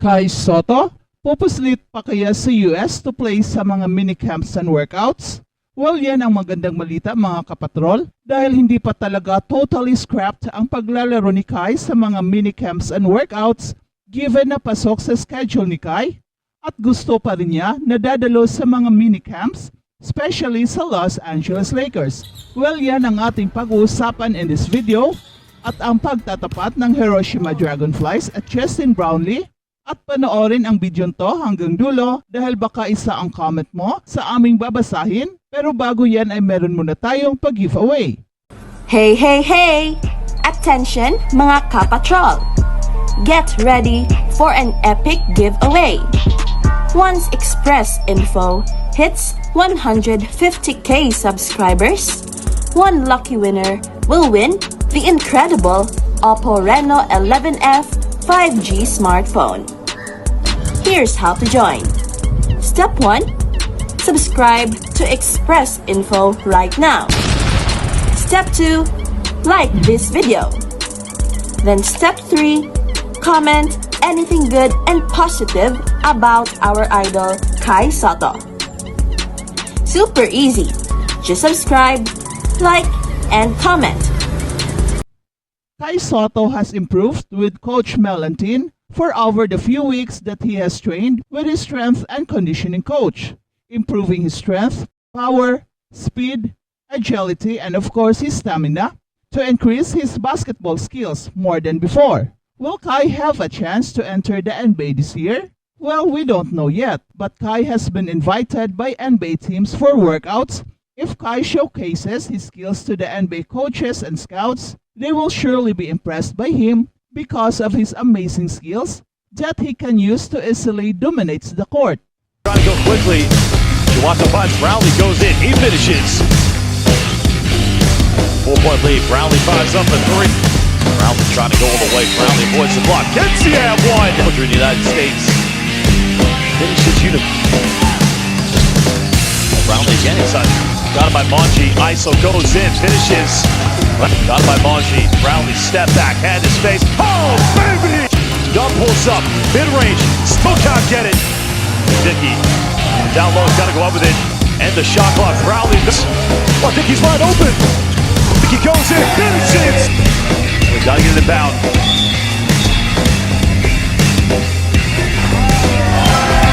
Kai Sotto, pupuslit pa kaya sa US to play sa mga minicamps and workouts? Well, yan ang magandang malita mga kapatrol dahil hindi pa talaga totally scrapped ang paglalaro ni Kai sa mga minicamps and workouts given na pasok sa schedule ni Kai at gusto pa rin niya na dadalo sa mga minicamps, especially sa Los Angeles Lakers. Well, yan ang ating pag-uusapan in this video at ang pagtatapat ng Hiroshima Dragonflies at Justin Brownlee. At panoorin ang video to hanggang dulo dahil baka isa ang comment mo sa aming babasahin. Pero bago yan ay meron muna tayong pag-giveaway. Hey, hey, hey! Attention mga kapatrol! Get ready for an epic giveaway. Once Express Info hits 150k subscribers, one lucky winner will win the incredible Oppo Reno 11F 5G smartphone. Here's how to join. Step 1. Subscribe to Express Info right now. Step 2. Like this video. Then step 3. Comment anything good and positive about our idol Kai Sotto. Super easy. Just subscribe, like, and comment. Kai Sotto has improved with Coach Melantin for over the few weeks that he has trained with his strength and conditioning coach, improving his strength, power, speed, agility, and of course his stamina to increase his basketball skills more than before. Will Kai have a chance to enter the NBA this year? Well, we don't know yet, but Kai has been invited by NBA teams for workouts. If Kai showcases his skills to the NBA coaches and scouts, they will surely be impressed by him because of his amazing skills that he can use to easily dominate the court. Trying to go quickly. Chiwaka finds Brownlee, goes in, he finishes. 4-point lead, Brownlee finds up a three. Brownlee trying to go all the way, Brownlee avoids the block. Gets the and one. In the United States. Finishes Brownlee again inside. Got it by Monji, ISO goes in, finishes. Got it by Monji, Brownlee step back, hand his face. Oh, baby! Dub pulls up, mid-range, still can't get it. Dickey, down low, gotta go up with it. And the shot clock, Brownlee. Oh, Dickey's wide open. Dickey goes in, finishes. We gotta get it inbound.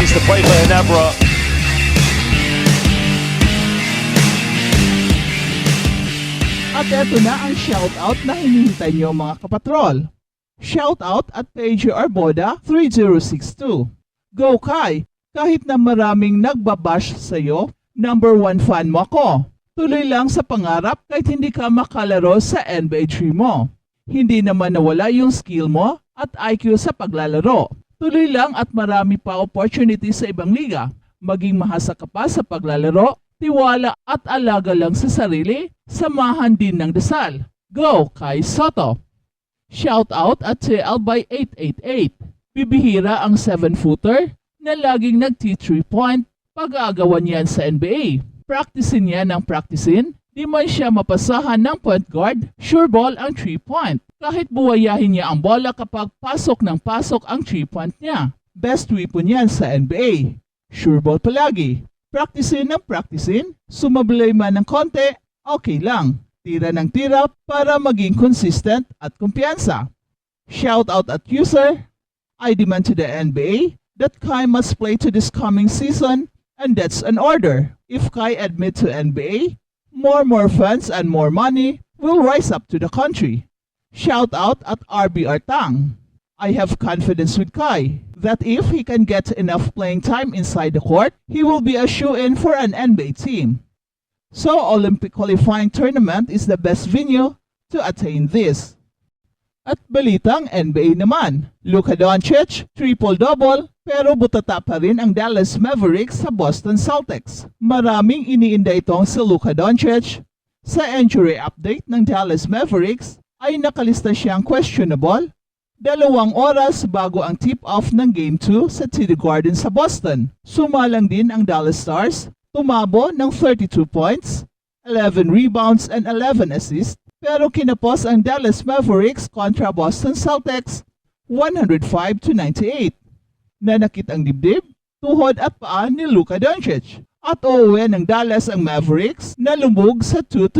He's the play for Ginebra. At eto na ang shoutout na hinihintay nyo mga kapatrol. Shoutout at Paige Arboda 3062. Go Kai! Kahit na maraming nagbabash sa'yo, number 1 fan mo ako. Tuloy lang sa pangarap kahit hindi ka makalaro sa NBA dream mo. Hindi naman nawala yung skill mo at IQ sa paglalaro. Tuloy lang at marami pa opportunity sa ibang liga. Maging mahasa ka pa sa paglalaro, tiwala at alaga lang sa sarili, samahan din ng dasal. Go, Kai Sotto! Shoutout at TL by 888. Bibihira ang 7-footer na laging nagti-3-point pag-aagawan yan sa NBA. Practicein yan ng practicein, di man siya mapasahan ng point guard, sure ball ang 3-point. Kahit buwayahin niya ang bola kapag pasok ng pasok ang 3-point niya. Best weapon yan sa NBA. Sure ball palagi. Practicein ng practicein, sumablay man ng konti, okay lang. Tira ng tira para maging consistent at kumpiyansa. Shoutout at user, I demand to the NBA that Kai must play to this coming season and that's an order. If Kai admit to NBA, more fans and more money will rise up to the country. Shoutout at RBR Tang. I have confidence with Kai that if he can get enough playing time inside the court, he will be a shoe-in for an NBA team. So Olympic qualifying tournament is the best venue to attain this. At balitang NBA naman, Luka Doncic, triple-double, pero butata pa rin ang Dallas Mavericks sa Boston Celtics. Maraming iniinda itong si Luka Doncic. Sa injury update ng Dallas Mavericks ay nakalista siyang questionable 2 oras bago ang tip-off ng Game 2 sa TD Garden sa Boston. Sumalang din ang Dallas Stars, tumabo ng 32 points, 11 rebounds and 11 assists, pero kinapos ang Dallas Mavericks kontra Boston Celtics 105-98. Nanakit ang dibdib, tuhod at paa ni Luka Doncic. At uuwi ng Dallas ang Mavericks na lumog sa 2-0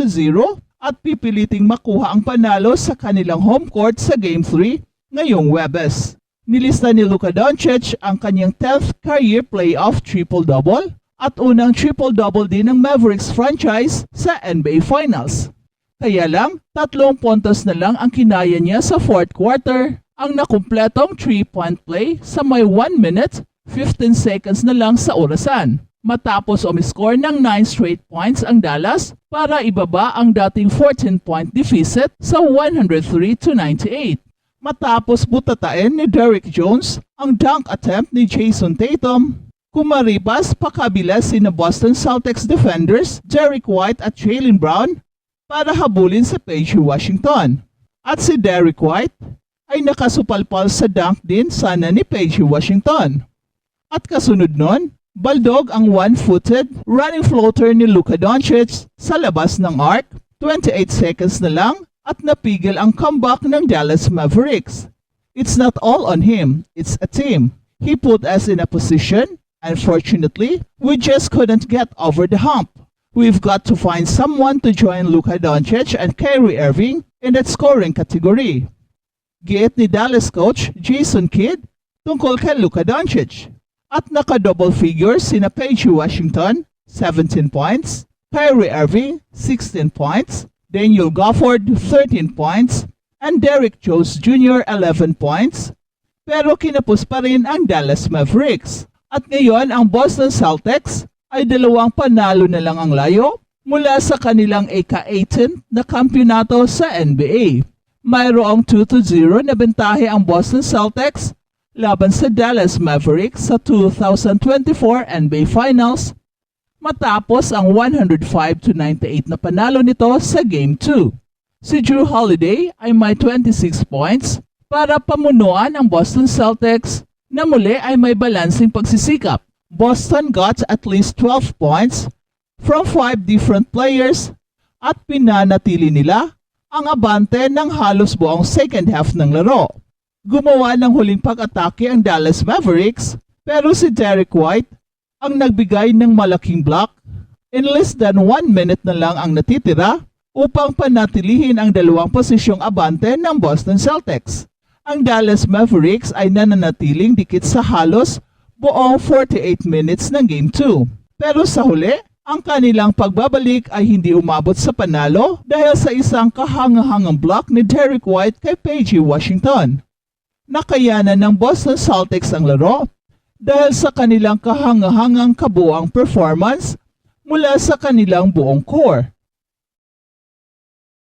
at pipiliting makuha ang panalo sa kanilang home court sa Game 3 ngayong Webes. Nilista ni Luka Doncic ang kanyang 10th career playoff triple-double at unang triple-double din ng Mavericks franchise sa NBA Finals. Kaya lang, 3 puntos na lang ang kinaya niya sa fourth quarter, ang nakumpletong 3-point play sa may 1 minute, 15 seconds na lang sa orasan. Matapos umiscore ng 9 straight points ang Dallas para ibaba ang dating 14-point deficit sa 103-98. Matapos butatain ni Derrick Jones ang dunk attempt ni Jason Tatum, kumaripas pakabila sina Boston Celtics defenders Derrick White at Jaylen Brown para habulin si PJ Washington. At si Derrick White ay nakasupalpal sa dunk din sana ni PJ Washington. At kasunod nun, baldog ang one-footed running floater ni Luka Doncic sa labas ng arc, 28 seconds na lang at napigil ang comeback ng Dallas Mavericks. It's not all on him, it's a team. He put us in a position. Unfortunately, we just couldn't get over the hump. We've got to find someone to join Luka Doncic and Kyrie Irving in that scoring category. Giit ni Dallas coach Jason Kidd tungkol kay Luka Doncic. At naka-double figures sina PJ Washington, 17 points, Kyrie Irving, 16 points, Daniel Gafford, 13 points, and Derrick Jones Jr., 11 points. Pero kinapos pa rin ang Dallas Mavericks. At ngayon ang Boston Celtics ay 2 panalo na lang ang layo mula sa kanilang ika-18 na kampyonato sa NBA. Mayroong 2-0 na bentahe ang Boston Celtics laban sa Dallas Mavericks sa 2024 NBA Finals matapos ang 105-98 na panalo nito sa Game 2. Si Jrue Holiday ay may 26 points para pamunuan ang Boston Celtics na muli ay may balansing pagsisikap. Boston got at least 12 points from 5 different players at pinanatili nila ang abante ng halos buong second half ng laro. Gumawa ng huling pag-atake ang Dallas Mavericks pero si Derrick White ang nagbigay ng malaking block. In less than 1 minute na lang ang natitira upang panatilihin ang 2 posisyong abante ng Boston Celtics. Ang Dallas Mavericks ay nananatiling dikit sa halos buong 48 minutes ng Game 2. Pero sa huli, ang kanilang pagbabalik ay hindi umabot sa panalo dahil sa isang kahangahangang block ni Derrick White kay PJ Washington. Nakayanan ng Boston Celtics ang laro dahil sa kanilang kahangahangang kabuuang performance mula sa kanilang buong core.